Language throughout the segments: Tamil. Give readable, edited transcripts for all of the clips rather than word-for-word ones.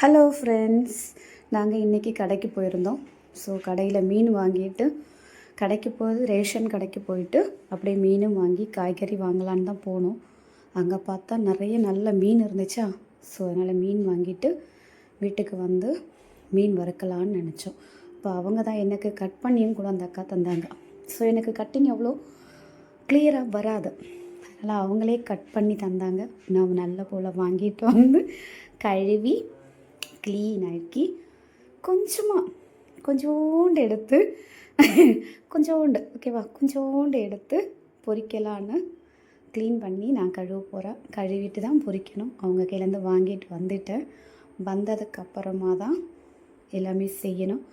ஹலோ ஃப்ரெண்ட்ஸ், நாங்கள் இன்றைக்கி கடைக்கு போயிருந்தோம். ஸோ கடையில் மீன் வாங்கிட்டு கடைக்கு ரேஷன் கடைக்கு போயிட்டு அப்படியே மீனும் வாங்கி காய்கறி வாங்கலான்னு தான் போனோம். அங்கே பார்த்தா நிறைய நல்ல மீன் இருந்துச்சா. ஸோ அதனால் மீன் வாங்கிட்டு வீட்டுக்கு வந்து மீன் வறுக்கலான்னு நினச்சோம். இப்போ அவங்க தான் எனக்கு கட் பண்ணியும் கூட அந்த அக்கா தந்தாங்க. ஸோ எனக்கு கட்டிங் அவ்வளோ கிளியராக வராது, அதனால் அவங்களே கட் பண்ணி தந்தாங்க. நான் நல்ல போல் வாங்கிட்டு வந்து கழுவி க்ளீன் ஆக்கி கொஞ்சோண்டு எடுத்து கொஞ்சோண்டு எடுத்து பொரிக்கலான்னு க்ளீன் பண்ணி நான் கழுவ போகிறேன். கழுவிட்டு தான் பொரிக்கணும். அவங்க கையிலேருந்து வாங்கிட்டு வந்துட்டேன். வந்ததுக்கப்புறமா தான் எல்லாமே செய்யணும்.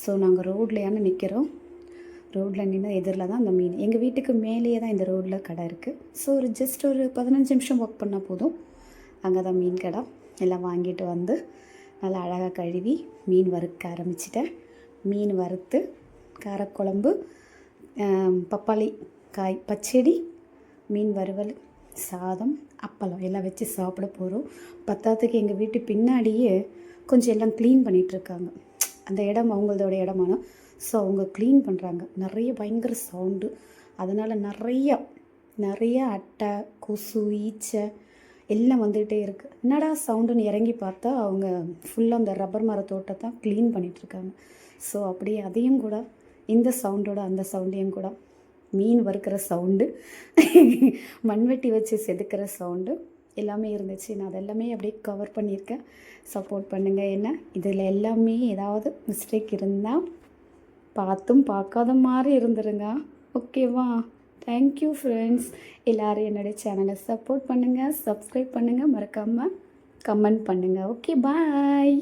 ஸோ நாங்கள் ரோட்லையான நிற்கிறோம். ரோட்டில் நின்று எதிரில் தான் அந்த மீன். எங்கள் வீட்டுக்கு மேலேயே தான் இந்த ரோட்டில் கடை இருக்குது. ஸோ ஜஸ்ட் ஒரு 15 நிமிஷம் ஒர்க் பண்ணால் போதும். அங்கே தான் மீன் கடை. எல்லாம் வாங்கிட்டு வந்து நல்லா அழகாக கழுவி மீன் வறுக்க ஆரம்பிச்சிட்டேன். மீன் வறுத்து காரக்குழம்பு, பப்பாளி காய் பச்சடி, மீன் வறுவல், சாதம், அப்பளம் எல்லாம் வச்சு சாப்பிட போகிறோம். பத்தாத்துக்கு எங்கள் வீட்டு பின்னாடியே கொஞ்சம் எல்லாம் க்ளீன் பண்ணிகிட்ருக்காங்க. அந்த இடம் அவங்களோட இடமான. ஸோ அவங்க க்ளீன் பண்ணுறாங்க. நிறைய பயங்கர சவுண்டு. அதனால் நிறைய அட்டை, கொசு, ஈச்சை எல்லாம் வந்துகிட்டே இருக்குது. என்னடா சவுண்டுன்னு இறங்கி பார்த்தா அவங்க ஃபுல்லாக அந்த ரப்பர் மர தோட்டத்தை க்ளீன் பண்ணிகிட்ருக்காங்க. ஸோ அப்படியே அதையும் கூட இந்த சவுண்டோட அந்த சவுண்டையும் கூட மீன் வறுக்கிற சவுண்டு, மண்வெட்டி வச்சு செதுக்கிற சவுண்டு எல்லாமே இருந்துச்சு. நான் அதெல்லாமே அப்படியே கவர் பண்ணியிருக்கேன். சப்போர்ட் பண்ணுங்கள். என்ன இதில் எல்லாமே ஏதாவது மிஸ்டேக் இருந்தால் பார்த்தும் பார்க்காத மாதிரி இருந்துருங்க, ஓகேவா? Thank you friends. எல்லோரும் என்னுடைய சேனலை சப்போர்ட் பண்ணுங்கள், சப்ஸ்கிரைப் பண்ணுங்கள், மறக்காமல் கமெண்ட் பண்ணுங்கள். ஓகே, பாய்.